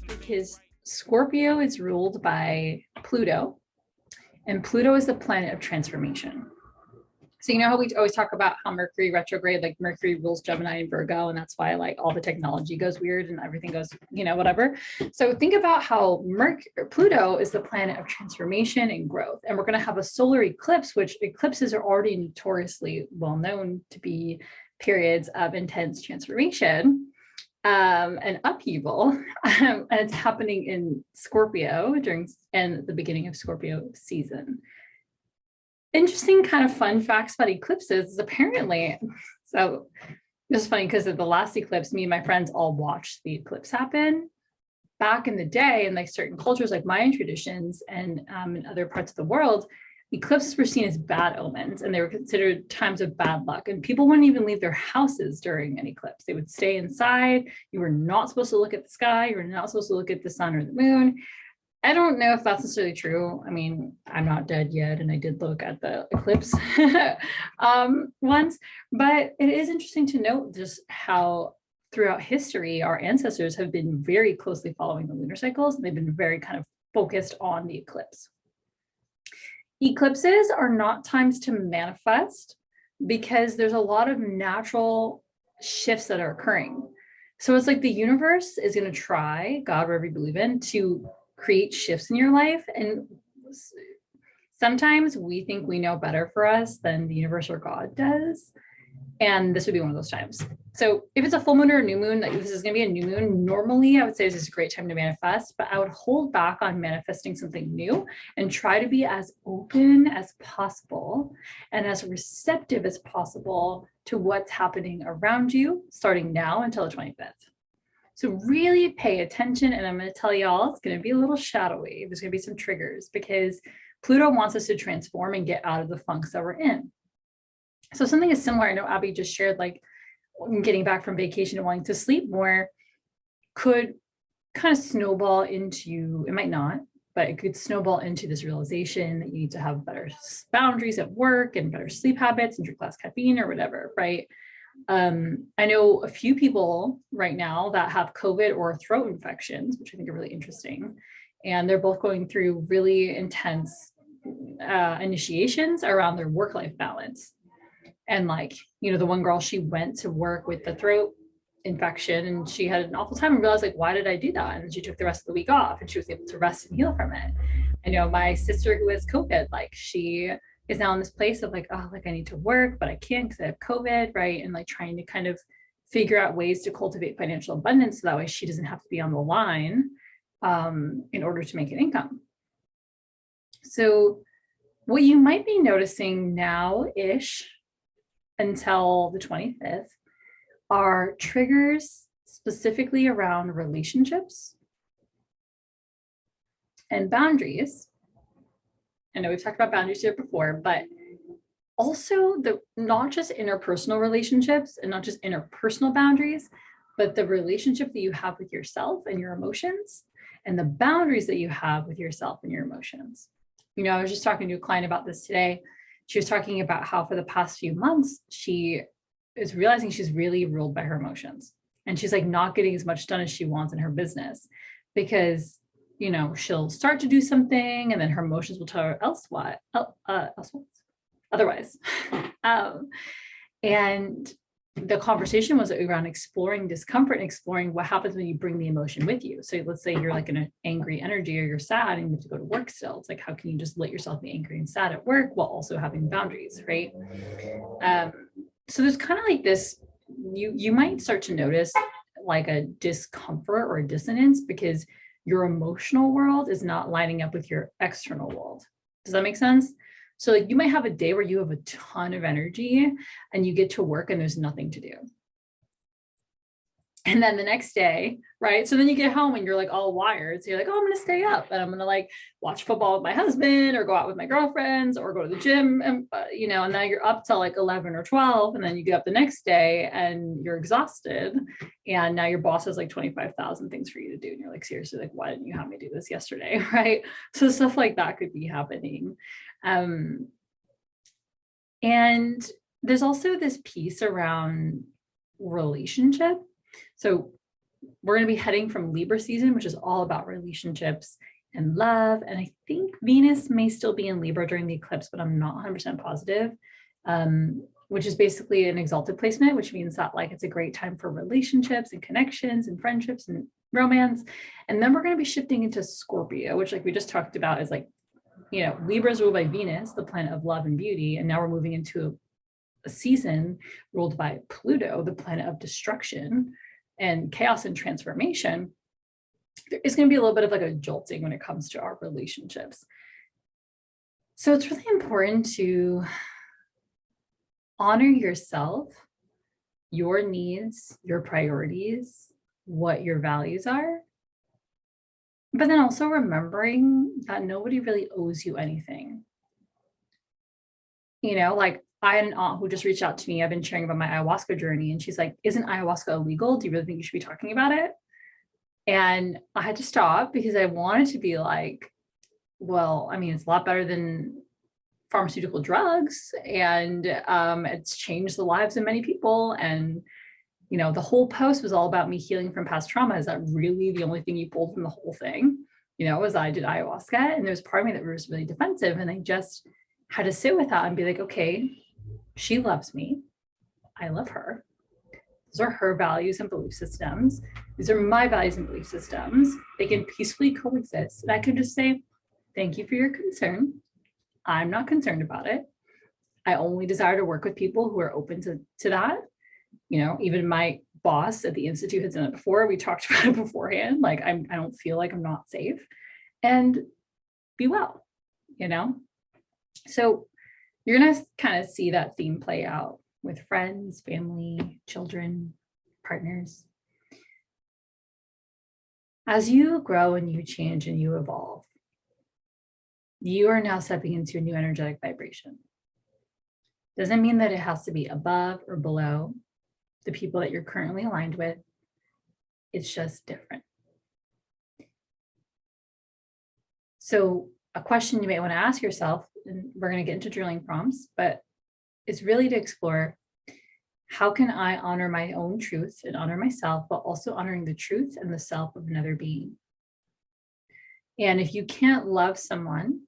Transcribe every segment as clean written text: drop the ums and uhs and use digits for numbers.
because Scorpio is ruled by Pluto, and Pluto is the planet of transformation. So you know how we always talk about how Mercury retrograde, like Mercury rules Gemini and Virgo, and that's why like all the technology goes weird and everything goes, you know, whatever. So think about how Pluto is the planet of transformation and growth. And we're going to have a solar eclipse, which eclipses are already notoriously well known to be periods of intense transformation and upheaval. And it's happening in Scorpio and the beginning of Scorpio season. Interesting kind of fun facts about eclipses is apparently, so this is funny because of the last eclipse, me and my friends all watched the eclipse happen. Back in the day, in like certain cultures like Mayan traditions and in other parts of the world, eclipses were seen as bad omens and they were considered times of bad luck, and people wouldn't even leave their houses during an eclipse. They would stay inside. You were not supposed to look at the sky. You were not supposed to look at the sun or the moon. I don't know if that's necessarily true. I mean, I'm not dead yet, and I did look at the eclipse once, but it is interesting to note just how throughout history, our ancestors have been very closely following the lunar cycles, and they've been very kind of focused on the eclipse. Eclipses are not times to manifest because there's a lot of natural shifts that are occurring. So it's like the universe is going to try, God, whatever you believe in, to create shifts in your life. And sometimes we think we know better for us than the universe or God does. And this would be one of those times. So if it's a full moon or a new moon, like this is going to be a new moon, normally I would say this is a great time to manifest, but I would hold back on manifesting something new and try to be as open as possible and as receptive as possible to what's happening around you starting now until the 25th. So really pay attention, and I'm going to tell y'all it's going to be a little shadowy. There's going to be some triggers because Pluto wants us to transform and get out of the funks that we're in. So something is similar. I know Abby just shared, like getting back from vacation and wanting to sleep more could kind of snowball into, it might not, but it could snowball into this realization that you need to have better boundaries at work and better sleep habits and drink less caffeine or whatever, right? I know a few people right now that have COVID or throat infections, which I think are really interesting. And they're both going through really intense initiations around their work-life balance. And like, you know, the one girl, she went to work with the throat infection and she had an awful time and realized like, why did I do that? And she took the rest of the week off and she was able to rest and heal from it. I know my sister who has COVID, like she is now in this place of like, oh, like I need to work, but I can't because I have COVID, right? And like trying to kind of figure out ways to cultivate financial abundance so that way she doesn't have to be on the line in order to make an income. So what you might be noticing now-ish until the 25th are triggers specifically around relationships and boundaries. I know we've talked about boundaries here before, but also not just interpersonal relationships and not just interpersonal boundaries, but the relationship that you have with yourself and your emotions and the boundaries that you have with yourself and your emotions. You know, I was just talking to a client about this today. She was talking about how for the past few months, she is realizing she's really ruled by her emotions. And she's like not getting as much done as she wants in her business because, you know, she'll start to do something and then her emotions will tell her otherwise. And the conversation was around exploring discomfort and exploring what happens when you bring the emotion with you. So let's say you're like in an angry energy or you're sad and you have to go to work still. It's like, how can you just let yourself be angry and sad at work while also having boundaries, right? So there's kind of like this, you might start to notice like a discomfort or a dissonance because your emotional world is not lining up with your external world. Does that make sense? So like you might have a day where you have a ton of energy and you get to work and there's nothing to do. And then the next day, right? So then you get home and you're like all wired. So you're like, oh, I'm going to stay up and I'm going to like watch football with my husband or go out with my girlfriends or go to the gym. And, you know, and now you're up till like 11 or 12. And then you get up the next day and you're exhausted. And now your boss has like 25,000 things for you to do. And you're like, seriously, like, why didn't you have me do this yesterday? Right? So stuff like that could be happening. And there's also this piece around relationship. So we're going to be heading from Libra season, which is all about relationships and love. And I think Venus may still be in Libra during the eclipse, but I'm not 100% positive, which is basically an exalted placement, which means that like it's a great time for relationships and connections and friendships and romance. And then we're going to be shifting into Scorpio, which like we just talked about is like, you know, Libra is ruled by Venus, the planet of love and beauty. And now we're moving into a season ruled by Pluto, the planet of destruction and chaos and transformation. There is going to be a little bit of like a jolting when it comes to our relationships. So it's really important to honor yourself, your needs, your priorities, what your values are, but then also remembering that nobody really owes you anything. You know, like I had an aunt who just reached out to me. I've been sharing about my ayahuasca journey, and she's like, isn't ayahuasca illegal? Do you really think you should be talking about it? And I had to stop because I wanted to be like, well, I mean, it's a lot better than pharmaceutical drugs, and it's changed the lives of many people. And, you know, the whole post was all about me healing from past trauma. Is that really the only thing you pulled from the whole thing? You know, was I did ayahuasca, and there was part of me that was really defensive, and I just had to sit with that and be like, okay, she loves me. I love her. Those are her values and belief systems. These are my values and belief systems. They can peacefully coexist. And I can just say, thank you for your concern. I'm not concerned about it. I only desire to work with people who are open to that. You know, even my boss at the Institute has done it before. We talked about it beforehand. Like, I don't feel like I'm not safe. And be well, you know? So you're going to kind of see that theme play out with friends, family, children, partners. As you grow and you change and you evolve, you are now stepping into a new energetic vibration. Doesn't mean that it has to be above or below the people that you're currently aligned with. It's just different. So a question you may want to ask yourself, and we're going to get into drilling prompts, but it's really to explore, how can I honor my own truth and honor myself, but also honoring the truth and the self of another being? And if you can't love someone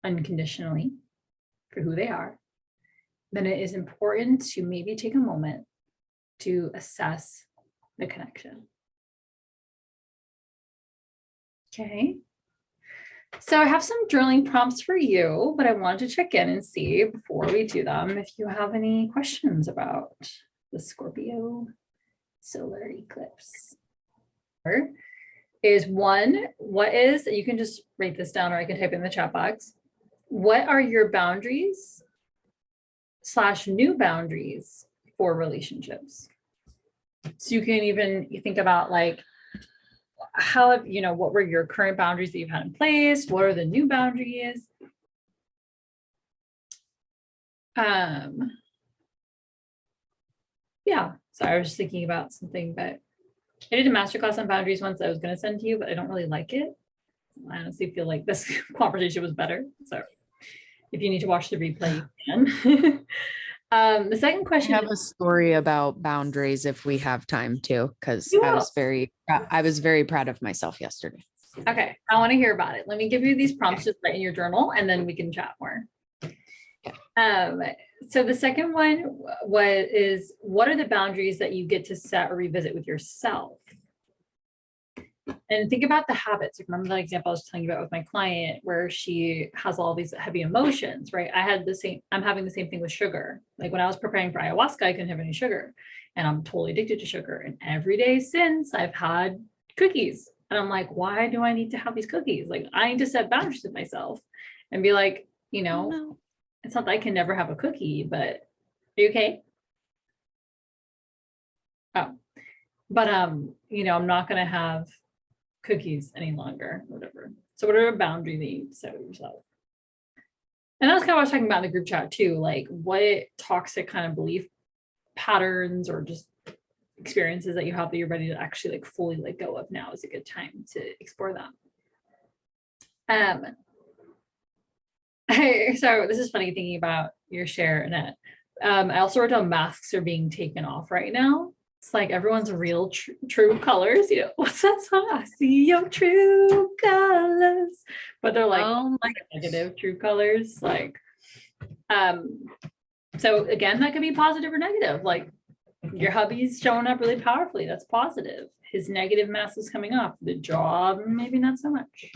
unconditionally for who they are, then it is important to maybe take a moment to assess the connection. Okay. So I have some drilling prompts for you, but I wanted to check in and see before we do them if you have any questions about the Scorpio solar eclipse. Is one, what is, you can just write this down or I can type in the chat box. What are your boundaries / new boundaries for relationships? So you can even think about like, how have, you know, what were your current boundaries that you've had in place? What are the new boundaries? Yeah, so I was just thinking about something, but I did a masterclass on boundaries once I was going to send to you, but I don't really like it. I honestly feel like this conversation was better. So if you need to watch the replay, you can. The second question. I have a story about boundaries if we have time to, because I was very proud of myself yesterday. Okay, I want to hear about it. Let me give you these prompts to write in your journal, and then we can chat more. So the second one was, what are the boundaries that you get to set or revisit with yourself? And think about the habits. Remember that example I was telling you about with my client where she has all these heavy emotions, right? I'm having the same thing with sugar. Like when I was preparing for ayahuasca, I couldn't have any sugar and I'm totally addicted to sugar. And every day since, I've had cookies and I'm like, why do I need to have these cookies? Like I need to set boundaries with myself and be like, you know, it's not that I can never have a cookie, but are you okay? Oh, but you know, I'm not going to have cookies any longer, whatever. So whatever boundary that you set with yourself. And that's kind of what I was talking about in the group chat too, like what toxic kind of belief patterns or just experiences that you have that you're ready to actually like fully let go of. Now is a good time to explore them. So this is funny thinking about your share, Annette. I also wrote down masks are being taken off right now. It's like everyone's real true colors. You know, what's that song? I see your true colors, but they're like negative true colors. Like, so again, that could be positive or negative. Like your hubby's showing up really powerfully. That's positive. His negative mask is coming off. The job, maybe not so much.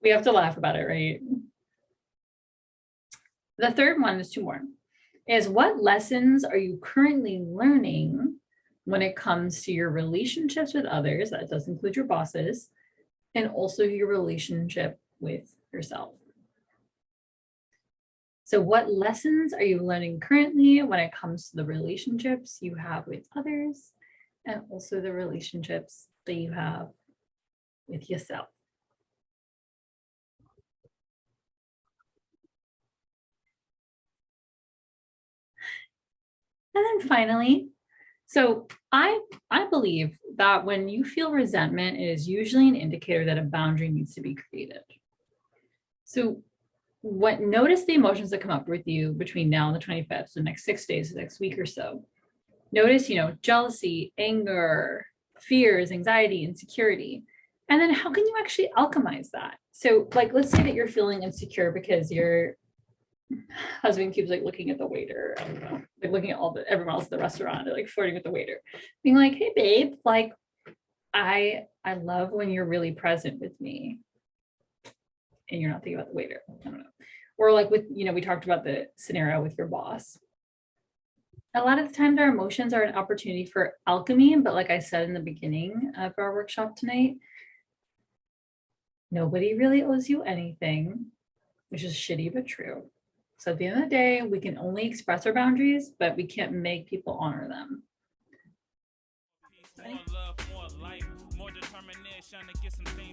We have to laugh about it, right? The third one is 2 more. Is what lessons are you currently learning when it comes to your relationships with others? That does include your bosses, and also your relationship with yourself. So what lessons are you learning currently when it comes to the relationships you have with others, and also the relationships that you have with yourself? And then finally, so I believe that when you feel resentment, it is usually an indicator that a boundary needs to be created. So notice the emotions that come up with you between now and the 25th, so the next 6 days, the next week or so. Notice, jealousy, anger, fears, anxiety, insecurity. And then how can you actually alchemize that? So like, let's say that you're feeling insecure because your husband keeps like looking at the waiter, I don't know, like looking at everyone else at the restaurant, like flirting with the waiter, being like, hey babe, like I love when you're really present with me and you're not thinking about the waiter. I don't know. Or like with, we talked about the scenario with your boss. A lot of the times our emotions are an opportunity for alchemy, but like I said in the beginning of our workshop tonight, nobody really owes you anything, which is shitty but true. So at the end of the day, we can only express our boundaries, but we can't make people honor them. More love, more life, more determination to get some things